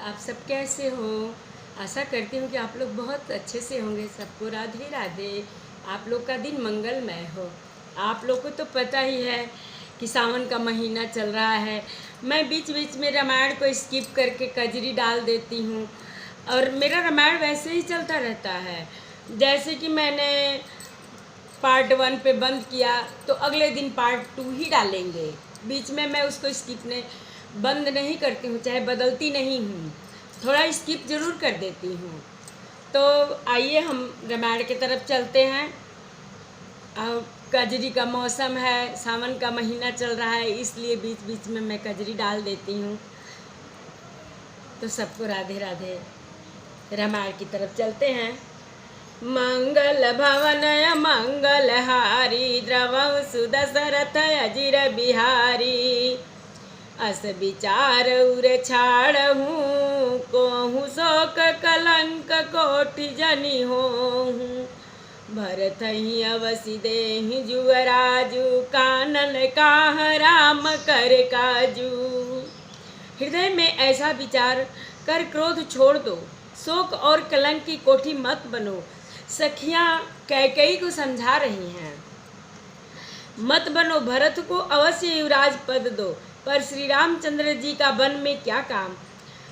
आप सब कैसे हो? आशा करती हूँ कि आप लोग बहुत अच्छे से होंगे। सबको राधे राधे। आप लोग का दिन मंगलमय हो। आप लोग को तो पता ही है कि सावन का महीना चल रहा है। मैं बीच बीच में रामायण को स्किप करके कजरी डाल देती हूँ और मेरा रामायण वैसे ही चलता रहता है। जैसे कि मैंने पार्ट 1 पे बंद किया तो अगले दिन पार्ट 2 ही डालेंगे। बीच में मैं उसको स्किप बंद नहीं करती हूँ, चाहे बदलती नहीं हूँ, थोड़ा स्किप ज़रूर कर देती हूँ। तो आइए हम रामायण की तरफ चलते हैं। कजरी का मौसम है, सावन का महीना चल रहा है, इसलिए बीच बीच में मैं कजरी डाल देती हूँ। तो सबको राधे राधे। रामायण की तरफ चलते हैं। मंगल भवनय मंगलहारी द्रवं सुदशरथ अजिर बिहारी। अस विचार उर छाड़हूँ कोहूँ शोक कलंक कोटि जनि होहूँ। भरत ही अवसि देहि जुवराजु कानन काह राम कर काजू। हृदय में ऐसा विचार कर क्रोध छोड़ दो, शोक और कलंक की कोठी मत बनो। सखियां कैकेयी को समझा रही हैं, मत बनो, भरत को अवश्य युवराज पद दो। पर श्री रामचंद्र जी का वन में क्या काम?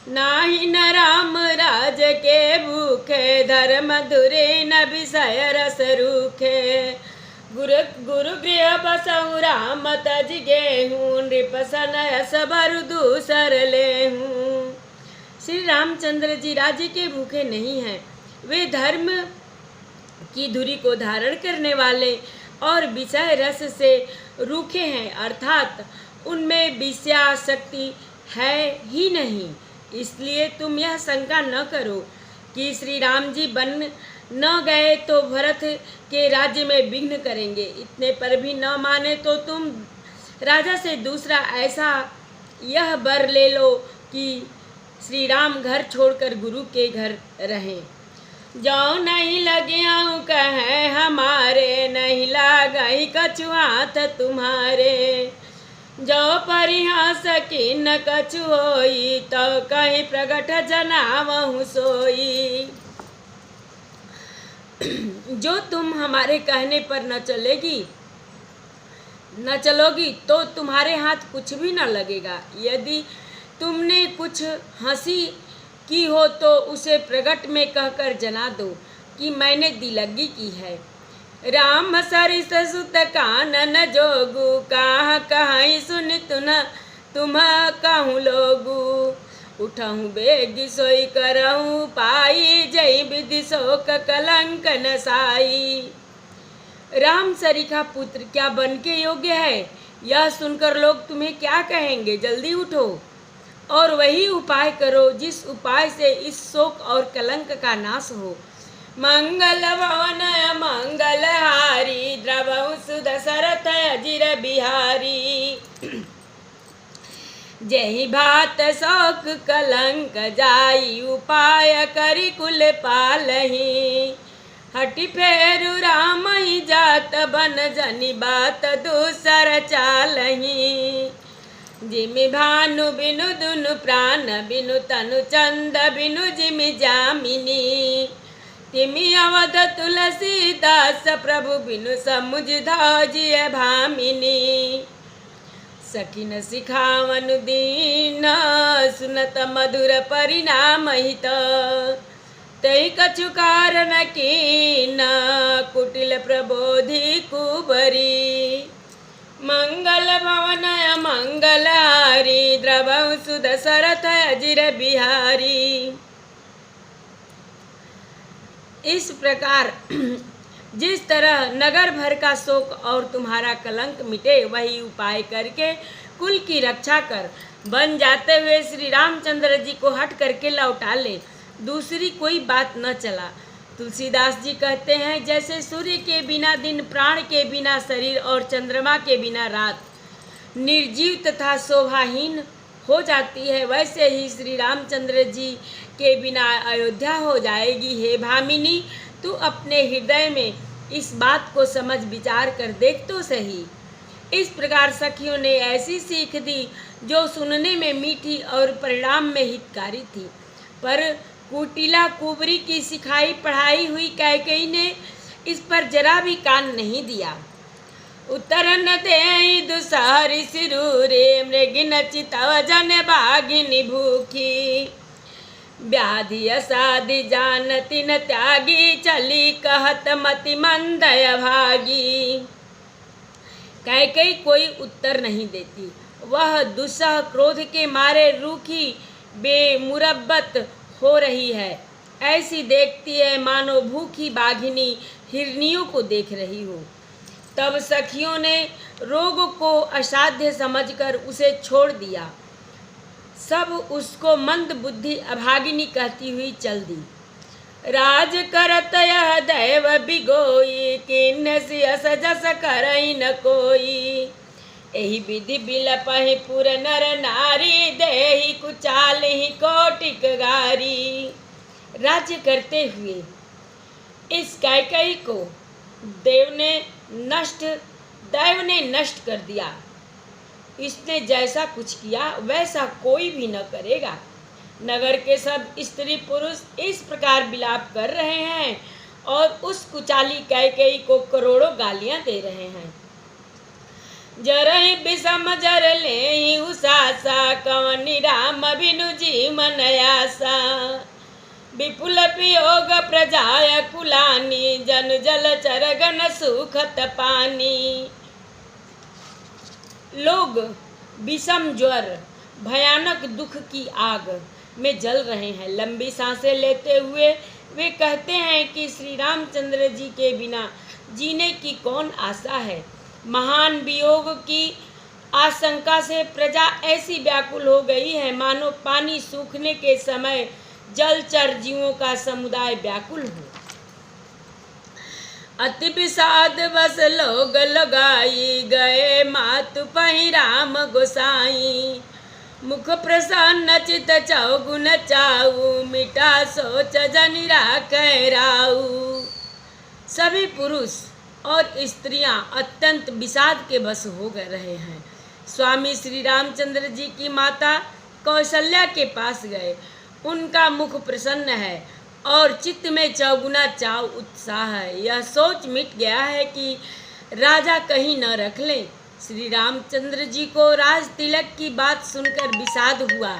नाही न राम राज के भूखे, धर्म धुरे न विषय रस रूखे। गुरु गृह बसहु राम तज गेहूँ, नृप सनय सबर दूसर लेहूँ। श्री रामचंद्र जी राज्य के भूखे नहीं हैं, वे धर्म की धुरी को धारण करने वाले और विषय रस से रूखे हैं, अर्थात उनमें विषयासक्ति है ही नहीं। इसलिए तुम यह शंका न करो कि श्री राम जी बन न गए तो भरत के राज्य में विघ्न करेंगे। इतने पर भी न माने तो तुम राजा से दूसरा ऐसा यह वर ले लो कि श्री राम घर छोड़कर गुरु के घर रहें। जो नहीं लगियाँ कहें हमारे, नहीं लागई कछु हाथ तुम्हारे। जो परिहास किन कछु होई, तो कहीं प्रगट जनावहु सोई। जो तुम हमारे कहने पर न चलोगी तो तुम्हारे हाथ कुछ भी न लगेगा। यदि तुमने कुछ हंसी की हो तो उसे प्रगट में कहकर जना दो कि मैंने दिलगी की है। राम सरिस सुत कानन जोगु, काह कहीं सुन तुम कहूँ लोगु। उठहूँ बेग सोई करहूँ पाई, जय विधि शोक कलंक नसाई। राम सरीखा पुत्र क्या बन के योग्य है? यह सुनकर लोग तुम्हें क्या कहेंगे? जल्दी उठो और वही उपाय करो जिस उपाय से इस शोक और कलंक का नाश हो। मंगल भवन मंगलहारी द्रवं सुदशरथ अजिर बिहारी। जहि भात शोक कलंक जाई, उपाय करि कुल पालहि। हटि फेरु राम ही जात बन, जनि बात दूसर चालहि। जिमि भानु बिनु दुनु प्राण, बिनु तनु चंद बिनु जिमि जामिनी। तिमि अवध तुलसीदास, प्रभु बिनु समुझ धाजिय भामिनी। सखिन सिखावन दीन, सुनत मधुर परिणाम हित। तै कछु कारण कीन, कुटिल प्रबोधि कुबरी। मंगल भवन मंगलहारी द्रवं सुदशरथ अजिर बिहारी। इस प्रकार जिस तरह नगर भर का शोक और तुम्हारा कलंक मिटे, वही उपाय करके कुल की रक्षा कर बन जाते हुए श्री रामचंद्र जी को हट करके लौटा ले। दूसरी कोई बात न चला। तुलसीदास जी कहते हैं, जैसे सूर्य के बिना दिन, प्राण के बिना शरीर और चंद्रमा के बिना रात निर्जीव तथा शोभाहीन हो जाती है, वैसे ही श्री रामचंद्र जी के बिना अयोध्या हो जाएगी। हे भामिनी, तू अपने हृदय में इस बात को समझ विचार कर देख तो सही। इस प्रकार सखियों ने ऐसी सीख दी जो सुनने में मीठी और परिणाम में हितकारी थी। पर कुटिला कुबरी की सिखाई पढ़ाई हुई कैकेयी ने इस पर जरा भी कान नहीं दिया। उत्तर न देई दुसारी सिरूरे मृगिन चितव जन भागिनी भूखी। व्याधि असाधि जानती न त्यागी चली कहत मति मंदय भागी। कैकेयी कोई उत्तर नहीं देती। वह दुस्सह क्रोध के मारे रूखी बेमुरब्बत हो रही है। ऐसी देखती है मानो भूखी बाघिनी हिरनियों को देख रही हो। तब सखियों ने रोग को असाध्य समझकर उसे छोड़ दिया। सब उसको मंद बुद्धि अभागिनी कहती हुई चल दी। राज करत यह दैव बिगोई किन्न सियस जस करई न कोई। एहि विधि बिलपहि पुर नर नारी देहि कुचाल ही कोटिक गारी। राज्य करते हुए इस कैकेयी को दैव ने नष्ट कर दिया। इसने जैसा कुछ किया वैसा कोई भी न करेगा। नगर के सब स्त्री पुरुष इस प्रकार विलाप कर रहे हैं और उस कुचाली कैकेयी को करोड़ों गालियां दे रहे हैं। जरहि विषम जर लेहि उसासा कवनि राम बिनु जीवन आसा। विपुल वियोग प्रजाय कुलानी जन जल चरगन सुखत पानी। लोग विषम ज्वर भयानक दुख की आग में जल रहे हैं। लंबी सांसें लेते हुए वे कहते हैं कि श्री रामचंद्र जी के बिना जीने की कौन आशा है। महान वियोग की आशंका से प्रजा ऐसी व्याकुल हो गई है मानो पानी सूखने के समय जलचर जीवों का समुदाय व्याकुल हो। अति विषाद बस लोग लगाई गए मातु पहि राम गोसाई। मुख प्रसन्न चित चौगुन चाऊ मिटा सोच जनि राखै राऊ। सभी पुरुष और स्त्रियां अत्यंत विषाद के बस हो गए रहे हैं। स्वामी श्री रामचंद्र जी की माता कौशल्या के पास गए। उनका मुख प्रसन्न है और चित्त में चौगुना चाव उत्साह है। यह सोच मिट गया है कि राजा कहीं न रख लें। श्री रामचंद्र जी को राज तिलक की बात सुनकर विषाद हुआ।